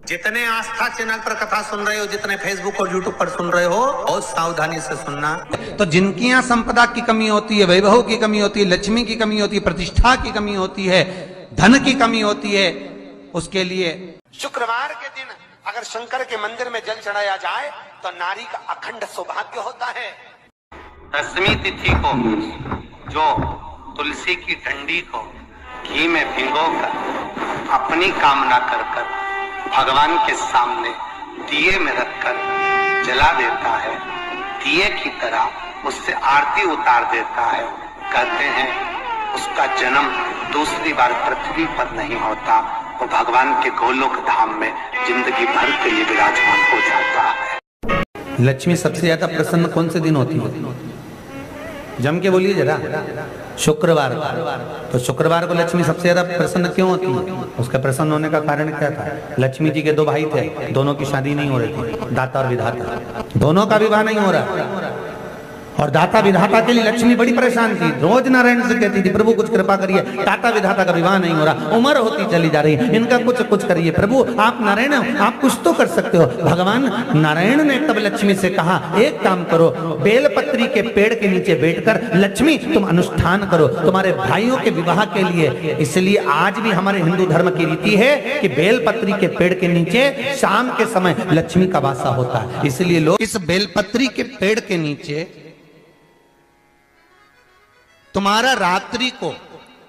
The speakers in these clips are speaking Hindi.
जितने आस्था चैनल पर कथा सुन रहे हो, जितने फेसबुक और यूट्यूब पर सुन रहे हो, बहुत सावधानी से सुनना। तो जिनकी यहाँ संपदा की कमी होती है, वैभव की कमी होती है, लक्ष्मी की कमी होती है, प्रतिष्ठा की कमी होती है, धन की कमी होती है, उसके लिए शुक्रवार के दिन अगर शंकर के मंदिर में जल चढ़ाया जाए तो नारी का अखंड सौभाग्य होता है। दसवीं तिथि को जो तुलसी की डंडी को घी में भिगोकर अपनी कामना कर भगवान के सामने दिए में रखकर जला देता है, दिए की तरह उससे आरती उतार देता है, कहते हैं उसका जन्म दूसरी बार पृथ्वी पर नहीं होता, वो भगवान के गोलोक धाम में जिंदगी भर के लिए विराजमान हो जाता है। लक्ष्मी सबसे ज्यादा प्रसन्न कौन से दिन होती है? जम के बोलिए जरा। शुक्रवार। तो शुक्रवार को लक्ष्मी सबसे ज्यादा प्रसन्न क्यों होती है? उसका प्रसन्न होने का कारण क्या था? लक्ष्मी जी के दो भाई थे, दोनों की शादी नहीं हो रही थी, दाता और विधाता, दोनों का विवाह नहीं हो रहा। और दाता विधाता के लिए लक्ष्मी बड़ी परेशान थी, रोज नारायण से कहती थी प्रभु कुछ कृपा करिए, दाता विधाता का विवाह नहीं हो रहा, उम्र होती चली जा रही है, इनका कुछ करिए प्रभु, आप नारायण आप कुछ तो कर सकते हो। भगवान नारायण ने तब लक्ष्मी से कहा एक काम करो, बेलपत्री के पेड़ के नीचे बैठकर लक्ष्मी तुम अनुष्ठान करो तुम्हारे भाइयों के विवाह के लिए। इसलिए आज भी हमारे हिंदू धर्म की रीति है कि बेलपत्री के पेड़ के नीचे शाम के समय लक्ष्मी का वासा होता है। इसलिए लोग इस बेलपत्री के पेड़ के नीचे तुम्हारा रात्रि को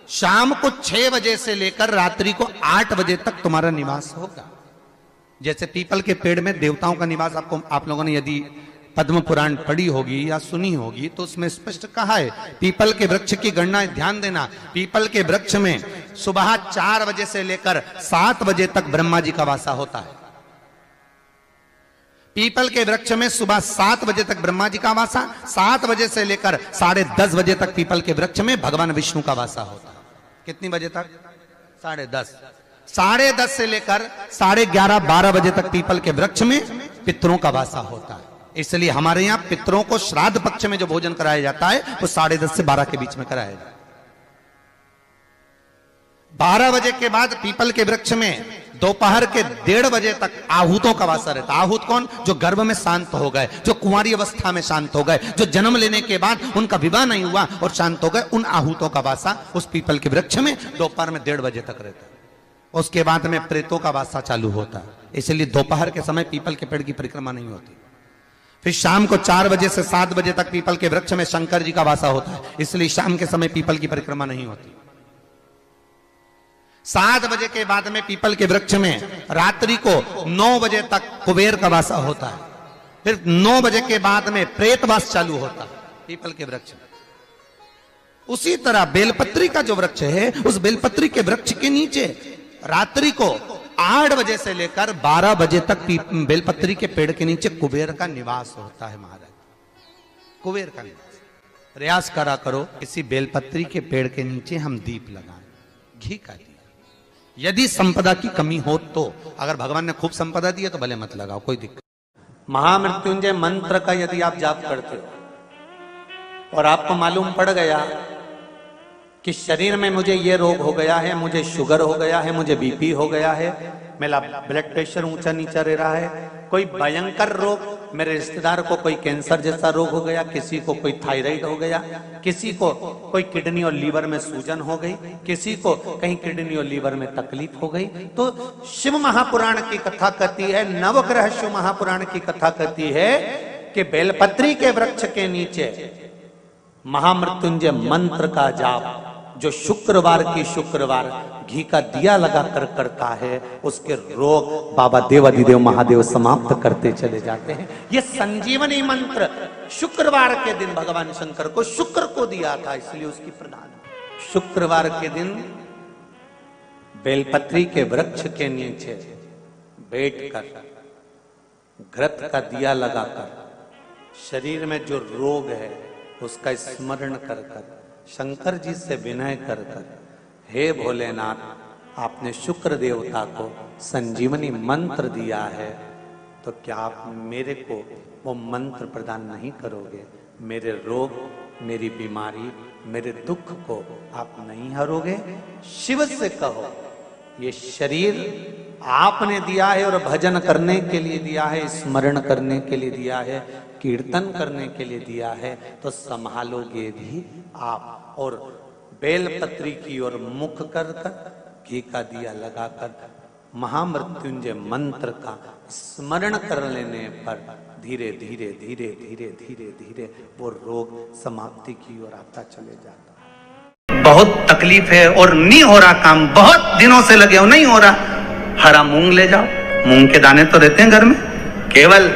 शाम को 6 बजे से लेकर रात्रि को 8 बजे तक तुम्हारा निवास होगा। जैसे पीपल के पेड़ में देवताओं का निवास, आपको आप लोगों ने यदि पद्म पुराण पढ़ी होगी या सुनी होगी तो उसमें स्पष्ट कहा है, पीपल के वृक्ष की गणना ध्यान देना, पीपल के वृक्ष में सुबह 4 बजे से लेकर 7 बजे तक ब्रह्मा जी का वासा होता है। पीपल के वृक्ष में सुबह 7 बजे तक ब्रह्मा जी का वासा, 7 बजे से लेकर 10:30 बजे तक पीपल के वृक्ष में भगवान विष्णु का वासा होता है। कितनी बजे तक? 10:30। 10:30 से लेकर 11:30 12 बजे तक पीपल के वृक्ष में पितरों का वासा होता है। इसलिए हमारे यहाँ पितरों को श्राद्ध पक्ष में जो भोजन कराया जाता है वो 10:30 से 12 के बीच में कराया जाता है। 12 बजे के बाद पीपल के वृक्ष में दोपहर के 1:30 बजे तक आहूतों का वासा रहता है। आहूत कौन? जो गर्भ में शांत हो गए, जो कुंवारी अवस्था में शांत हो गए, जो जन्म लेने के बाद उनका विवाह नहीं हुआ और शांत हो गए, उन आहूतों का वासा उस पीपल के वृक्ष में दोपहर में 1:30 बजे तक रहता है। उसके बाद में प्रेतों का वासा चालू होता है। इसलिए दोपहर के समय पीपल के पेड़ की परिक्रमा नहीं होती। फिर शाम को 4 बजे से 7 बजे तक पीपल के वृक्ष में शंकर जी का वासा होता है। इसलिए शाम के समय पीपल की परिक्रमा नहीं होती। 7 बजे के बाद में पीपल के वृक्ष में रात्रि को 9 बजे तक कुबेर का वासा होता है। फिर 9 बजे के बाद में प्रेतवास चालू होता है पीपल के वृक्ष में। उसी तरह बेलपत्री का जो वृक्ष है, उस बेलपत्री के वृक्ष के नीचे रात्रि को 8 बजे से लेकर 12 बजे तक बेलपत्री के पेड़ के नीचे कुबेर का निवास होता है। महाराज, कुबेर का निवास। प्रयास करा करो इसी बेलपत्री के पेड़ के नीचे हम दीप लगाएं, घी का दीप। यदि संपदा की कमी हो तो, अगर भगवान ने खूब संपदा दी है तो भले मत लगाओ, कोई दिक्कत। महामृत्युंजय मंत्र का यदि आप जाप करते हो और आपको मालूम पड़ गया कि शरीर में मुझे ये रोग हो गया है, मुझे शुगर हो गया है, मुझे बीपी हो गया है, मेरा ब्लड प्रेशर ऊंचा नीचा रह रहा है, कोई भयंकर रोग, मेरे रिश्तेदार को कोई कैंसर जैसा रोग हो गया, किसी को कोई थायराइड हो गया, किसी को कोई किडनी और लीवर में सूजन हो गई, किसी को कहीं किडनी और लीवर में तकलीफ हो गई, तो शिव महापुराण की कथा कहती है, नवग्रह शिव महापुराण की कथा कहती है कि बेलपत्री के वृक्ष के नीचे महामृत्युंजय मंत्र का जाप जो शुक्रवार की शुक्रवार घी का दिया लगा कर करता है, उसके रोग बाबा देवाधिदेव महादेव समाप्त करते चले जाते हैं। ये संजीवनी मंत्र शुक्रवार के दिन भगवान शंकर को शुक्र को दिया था, इसलिए उसकी प्रधान। शुक्रवार के दिन बेलपत्री के वृक्ष के नीचे बैठकर घृत का दिया लगाकर शरीर में जो रोग है उसका स्मरण कर कर शंकर जी से विनय कर कर, हे भोलेनाथ आपने शुक्र देवता को संजीवनी मंत्र दिया है, तो क्या आप मेरे को वो मंत्र प्रदान नहीं करोगे? मेरे रोग, मेरी बीमारी, मेरे दुख को आप नहीं हरोगे? शिव से कहो ये शरीर आपने दिया है और भजन करने के लिए दिया है, स्मरण करने के लिए दिया है, कीर्तन करने के लिए दिया है, तो संभालोगे भी आप। और बेलपत्री की ओर मुख कर घी का दिया लगाकर महामृत्युंजय मंत्र का स्मरण कर लेने पर धीरे धीरे धीरे धीरे धीरे धीरे वो रोग समाप्ति की ओर आता चले जाता। बहुत तकलीफ है और नहीं हो रहा काम, बहुत दिनों से लगे हो, नहीं हो रहा, हरा मूंग ले जाओ। मूंग के दाने तो रहते हैं घर में, केवल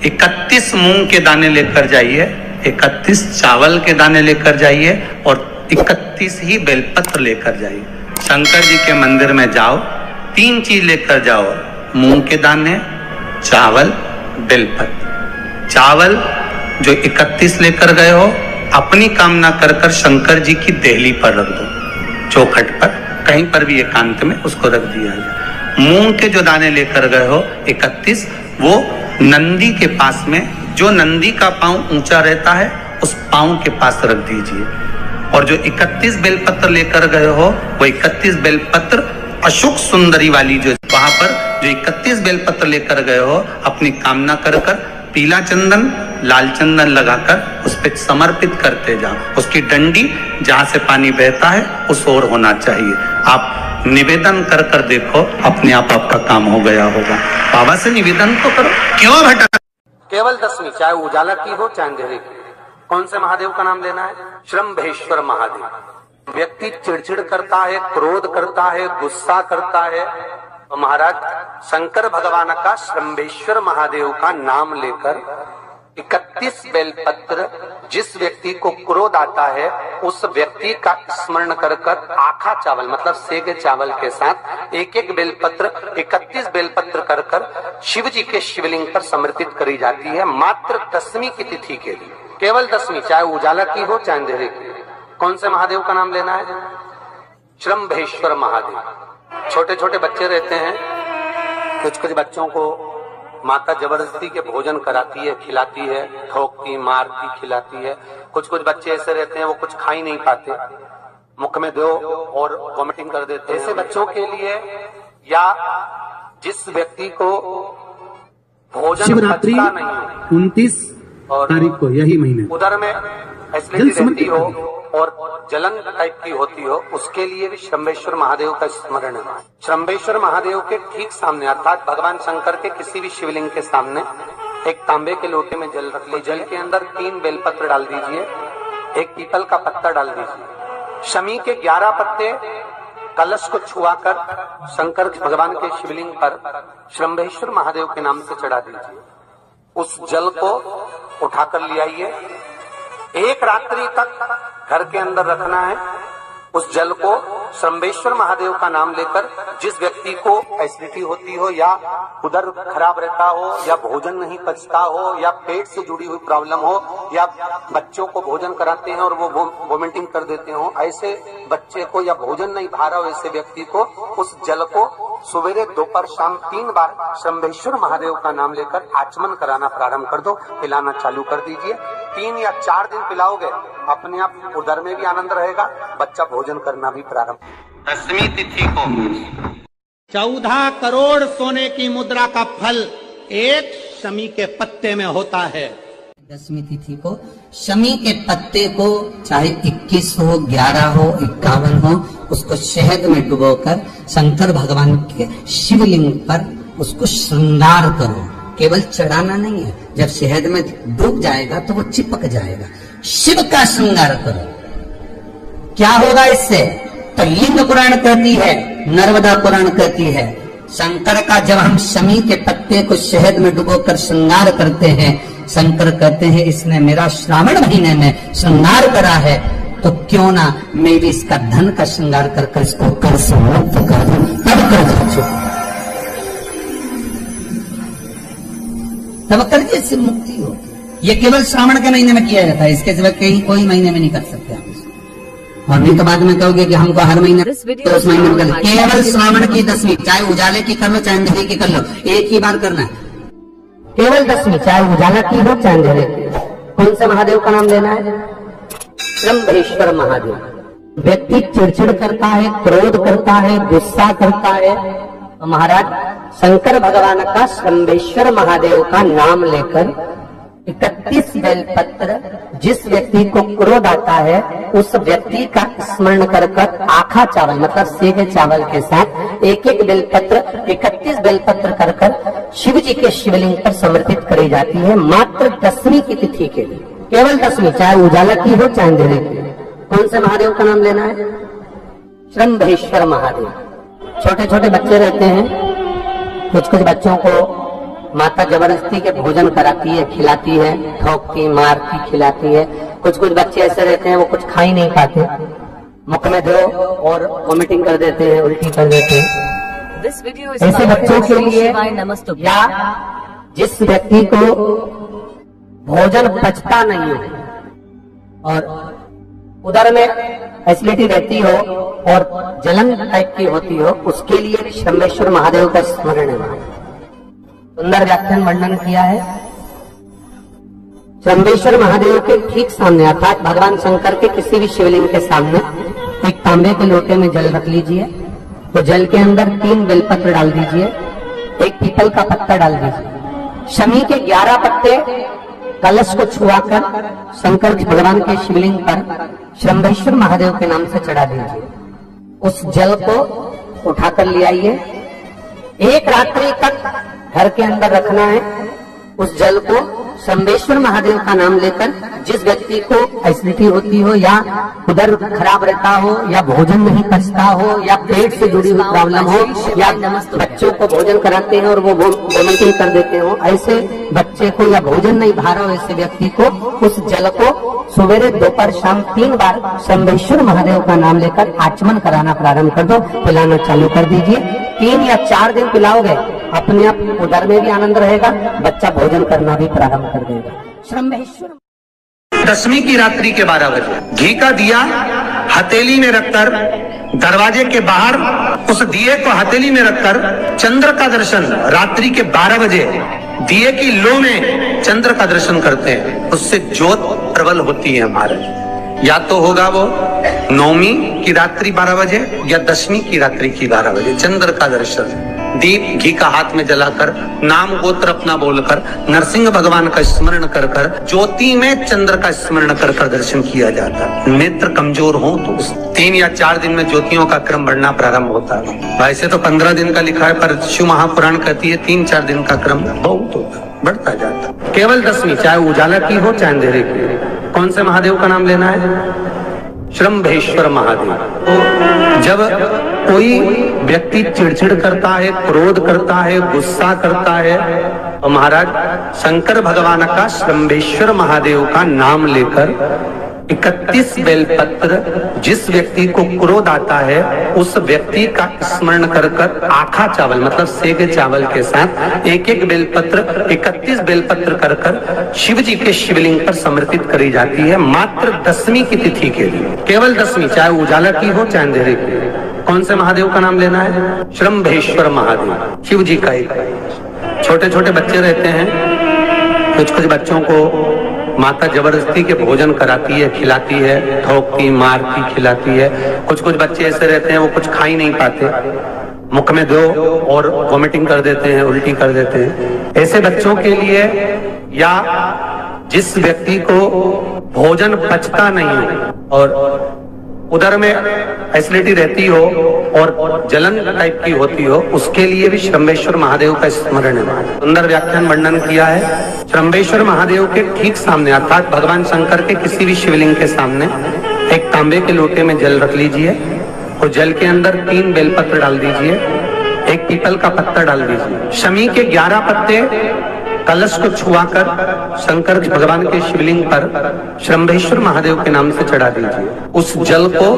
31 मूंग के दाने लेकर जाइए, 31 चावल के दाने लेकर जाइए और 31 ही बेलपत्र लेकर जाइए। शंकर जी के मंदिर में जाओ, 3 चीज लेकर जाओ, मूंग के दाने, चावल, बेलपत्र। चावल जो 31 लेकर गए हो, अपनी कामना कर कर शंकर जी की देहली पर रख दो, चौखट पर, कहीं पर भी एकांत में उसको रख दिया जाए। मूंग के जो दाने लेकर गए हो 31, वो नंदी के पास में, जो नंदी का पांव ऊंचा रहता है उस पांव के पास रख दीजिए। और जो 31 बेलपत्र लेकर गए हो, वो 31 बेलपत्र अशोक सुंदरी वाली जो वहां पर जो 31 बेलपत्र लेकर गए हो, अपनी कामना कर कर पीला चंदन, लाल चंदन लगाकर उस पर समर्पित करते जाओ। उसकी डंडी जहां से पानी बहता है उस ओर होना चाहिए। आप निवेदन कर कर देखो, अपने आप आपका काम हो गया होगा। बाबा से निवेदन तो करो, क्यों भटक। केवल 10वीं, चाहे उजाला की हो चाहे अंधेरे की। कौन से महादेव का नाम लेना है? श्रम्भेश्वर महादेव। व्यक्ति चिड़चिड़ करता है, क्रोध करता है, गुस्सा करता है, तो महाराज शंकर भगवान का श्रम्भेश्वर महादेव का नाम लेकर 31 बेलपत्र, जिस व्यक्ति को क्रोध आता है उस व्यक्ति का स्मरण कर कर आखा चावल मतलब सेगे चावल के साथ एक एक बेलपत्र 31 बेलपत्र कर कर शिव जी के शिवलिंग पर समर्पित करी जाती है, मात्र 10वीं की तिथि के लिए। केवल 10वीं, चाहे उजाला की हो चाहे अंधेरे की। कौन से महादेव का नाम लेना है? श्रम्भेश्वर महादेव। छोटे छोटे बच्चे रहते हैं, कुछ कुछ बच्चों को माता जबरदस्ती के भोजन कराती है, खिलाती है, ठोकती, मारती, खिलाती है। कुछ कुछ बच्चे ऐसे रहते हैं वो कुछ खा ही नहीं पाते, मुख में दो और वॉमिटिंग कर देते हैं। ऐसे बच्चों के लिए या जिस व्यक्ति को भोजन शिवरात्रि 29 तारीख को यही महीने उधर में एसिडिटी रहती हो और जलन टाइप की होती हो, उसके लिए भी श्रम्भेश्वर महादेव का स्मरण है। श्रम्भेश्वर महादेव के ठीक सामने अर्थात भगवान शंकर के किसी भी शिवलिंग के सामने एक तांबे के लोटे में जल रख लीजिए। जल के अंदर 3 बेलपत्र डाल दीजिए, एक पीपल का पत्ता डाल दीजिए, शमी के 11 पत्ते कलश को छुआकर शंकर भगवान के शिवलिंग पर श्रम्भेश्वर महादेव के नाम से चढ़ा दीजिए। उस जल को उठाकर ले आइए, एक रात्रि तक घर के अंदर रखना है। उस जल को श्रम्भेश्वर महादेव का नाम लेकर जिस व्यक्ति को एसिडिटी होती हो या उधर खराब रहता हो या भोजन नहीं पचता हो या पेट से जुड़ी हुई प्रॉब्लम हो या बच्चों को भोजन कराते हैं और वो वोमिटिंग कर देते हो, ऐसे बच्चे को या भोजन नहीं भा रहा हो ऐसे व्यक्ति को उस जल को सवेरे दोपहर शाम 3 बार श्रम्भेश्वर महादेव का नाम लेकर आचमन कराना प्रारंभ कर दो, पिलाना चालू कर दीजिए। 3 या 4 दिन पिलाओगे, अपने आप उधर में भी आनंद रहेगा, बच्चा भोजन करना भी प्रारंभ। 10वीं तिथि को 14 करोड़ सोने की मुद्रा का फल एक शमी के पत्ते में होता है। 10वीं तिथि को शमी के पत्ते को चाहे 21 हो, 11 हो, 51 हो, उसको शहद में डुबोकर शंकर भगवान के शिवलिंग पर उसको श्रृंगार करो। केवल चढ़ाना नहीं है, जब शहद में डूब जाएगा तो वो चिपक जाएगा। शिव का श्रृंगार करो। क्या होगा इससे? तो लिंग पुराण कहती है, नर्मदा पुराण कहती है, शंकर का जब हम शमी के पत्ते को शहद में डुबोकर श्रृंगार करते हैं, शंकर कहते हैं इसने मेरा श्रावण महीने में श्रृंगार करा है, तो क्यों ना मैं भी इसका धन का श्रृंगार कर कर इसको कर से मुक्त कर दूं, तब कर्ज से मुक्ति हो। ये केवल श्रावण के महीने में किया जाता है, इसके सिवा कहीं कोई महीने में नहीं कर सकते आप इसको। और नहीं तो बाद में कहोगे कि हमको हर महीने तो उस महीने में कर, केवल श्रावण की 10वीं, चाहे उजाले की कर लो चाहे अंधेरे की कर लो, एक ही बार करना है। केवल 10वीं, चाहे उजाला की हो चाहे अंधेरे की। कौन से महादेव का नाम लेना है? श्रम्भेश्वर महादेव। व्यक्ति चिड़चिड़ करता है, क्रोध करता है, गुस्सा करता है, तो महाराज शंकर भगवान का शंभेश्वर महादेव का नाम लेकर 31 बेलपत्र जिस व्यक्ति को क्रोध आता है उस व्यक्ति का स्मरण कर कर आखा चावल मतलब सेगे चावल के साथ एक एक बेलपत्र 31 बेलपत्र कर कर शिव जी के शिवलिंग पर समर्पित करी जाती है मात्र 10वीं की तिथि के लिए। केवल 10वीं, चाहे उजाला की हो चाहे अंधेरे की। कौन से महादेव का नाम लेना है? शंभेश्वर महादेव। छोटे छोटे बच्चे रहते हैं, कुछ कुछ बच्चों को माता जबरदस्ती के भोजन कराती है, खिलाती है, ठोकती मारती खिलाती है। कुछ कुछ बच्चे ऐसे रहते हैं वो कुछ खा ही नहीं पाते, मुख में दो और वॉमिटिंग कर देते हैं, उल्टी कर देते हैं। ऐसे बच्चों के लिए या जिस व्यक्ति को भोजन पचता नहीं हो और उदर में एसिडिटी रहती हो और जलन टाइप की होती हो, उसके लिए भी शंभेश्वर महादेव का स्मरण है। सुंदर व्याख्यान वर्णन किया है। शंभेश्वर महादेव के ठीक सामने अर्थात भगवान शंकर के किसी भी शिवलिंग के सामने एक तांबे के लोटे में जल रख लीजिए, तो जल के अंदर 3 बेलपत्र डाल दीजिए, एक पीपल का पत्ता डाल दीजिए, शमी के 11 पत्ते कलश को छुआकर शंकर भगवान के शिवलिंग पर शंभेश्वर महादेव के नाम से चढ़ा दीजिए। उस जल को उठाकर ले आइए, एक रात्रि तक घर के अंदर रखना है। उस जल को शंभेश्वर महादेव का नाम लेकर जिस व्यक्ति को एसिडिटी होती हो या उदर खराब रहता हो या भोजन नहीं पचता हो या पेट से जुड़ी हुई प्रॉब्लम हो या बच्चों को भोजन कराते हैं और वो वॉमिटिंग कर देते हो, ऐसे बच्चे को या भोजन नहीं भा रहा हो ऐसे व्यक्ति को उस जल को सवेरे दोपहर शाम 3 बार शंभेश्वर महादेव का नाम लेकर आचमन कराना प्रारंभ कर दो, पिलाना चालू कर दीजिए। 3 या 4 दिन पिलाओगे, अपने आप उदर में भी आनंद रहेगा, बच्चा भोजन करना भी प्रारंभ कर देगा। शंभेश्वर 10वीं की रात्रि के 12 बजे घी का दिया हथेली में रखकर दरवाजे के बाहर उस दिए को हथेली में रखकर चंद्र का दर्शन रात्रि के 12 बजे दिए की लो में चंद्र का दर्शन करते हैं, उससे ज्योत प्रबल होती है हमारे। या तो होगा वो 9वीं की रात्रि 12 बजे या 10वीं की रात्रि की 12 बजे चंद्र का दर्शन, दीप घी का हाथ में जलाकर नाम गोत्र अपना बोलकर नरसिंह भगवान का स्मरण कर कर ज्योति में चंद्र का स्मरण कर कर दर्शन किया जाता है। नेत्र कमजोर हो तो 3 या 4 दिन में ज्योतियों का क्रम बढ़ना प्रारंभ होता है। वैसे तो 15 दिन का लिखा है, पर शिव महापुराण कहती है 3-4 दिन का क्रम बहुत होता, बढ़ता जाता। केवल 10वीं, चाहे उजाला की हो चाहे अंधेरे की। कौन से महादेव का नाम लेना है? शंभेश्वर महादेव। तो जब कोई व्यक्ति चिड़चिड़ करता है, क्रोध करता है, गुस्सा करता है, तो महाराज शंकर भगवान का शंभेश्वर महादेव का नाम लेकर 31 बेलपत्र जिस व्यक्ति को क्रोध आता है उस व्यक्ति का स्मरण कर कर आखा चावल मतलब सेगे चावल के साथ एक एक बेलपत्र 31 बेलपत्र कर कर शिव जी के शिवलिंग पर समर्पित करी जाती है मात्र 10वीं की तिथि के लिए। केवल 10वीं, चाहे उजाला की हो चाहे अंधेरे की। कौन से महादेव का नाम लेना है? शंभेश्वर महादेव, शिव जी का एक। छोटे छोटे बच्चे रहते हैं, कुछ कुछ बच्चों को माता जबरदस्ती के भोजन कराती है, खिलाती है, ठोकती मारती खिलाती है। कुछ कुछ बच्चे ऐसे रहते हैं वो कुछ खा ही नहीं पाते, मुख में दो और वॉमिटिंग कर देते हैं, उल्टी कर देते हैं। ऐसे बच्चों के लिए या जिस व्यक्ति को भोजन पचता नहीं हो और उदर में एसिडिटी रहती हो और जलन टाइप की होती हो, उसके लिए भी शंभेश्वर महादेव का स्मरण है। सुंदर व्याख्यान वर्णन किया है। शंभेश्वर महादेव के ठीक सामने अर्थात भगवान शंकर के किसी भी शिवलिंग के सामने एक तांबे के लोटे में जल रख लीजिए और जल के अंदर 3 बेलपत्र डाल दीजिए, एक पीपल का पत्ता डाल दीजिए, शमी के 11 पत्ते कलश को छुआकर शंकर भगवान के शिवलिंग पर शंभेश्वर महादेव के नाम से चढ़ा दीजिए। उस जल को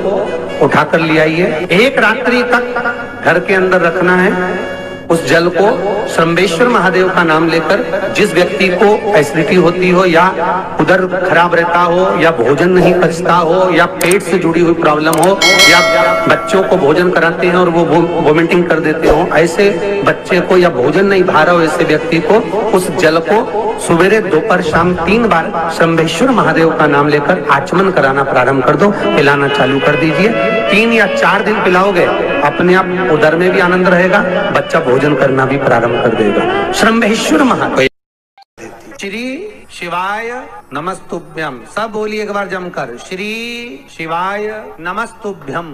उठाकर ले आइए, एक रात्रि तक घर के अंदर रखना है। उस जल को शंभेश्वर महादेव का नाम लेकर जिस व्यक्ति को एसिडिटी होती हो या उदर खराब रहता हो या भोजन नहीं पचता हो या पेट से जुड़ी हुई प्रॉब्लम हो या बच्चों को भोजन कराते हैं और वो वॉमिटिंग कर देते हो, ऐसे बच्चे को या भोजन नहीं भा रहा हो ऐसे व्यक्ति को उस जल को सवेरे दोपहर शाम 3 बार शंभेश्वर महादेव का नाम लेकर आचमन कराना प्रारंभ कर दो, पिलाना चालू कर दीजिए। 3 या 4 दिन पिलाओगे, अपने आप उदर में भी आनंद रहेगा, बच्चा भोजन करना भी प्रारंभ कर देगा। श्रम्भेश्वर महात्मा। श्री शिवाय नमस्तुभ्यम, सब बोलिए एक बार जमकर, श्री शिवाय नमस्तुभ्यम।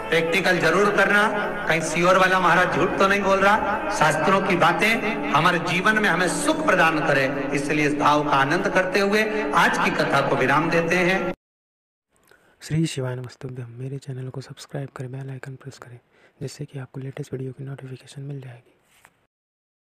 प्रैक्टिकल जरूर करना, कहीं सियोर वाला महाराज झूठ तो नहीं बोल रहा। शास्त्रों की बातें हमारे जीवन में हमें सुख प्रदान करे, इसलिए इस भाव का आनंद करते हुए आज की कथा को विराम देते हैं। श्री शिवाय नमस्तुभ्यम। मेरे चैनल को सब्सक्राइब करें, बेल आइकन प्रेस करें, जिससे कि आपको लेटेस्ट वीडियो की नोटिफिकेशन मिल जाएगी।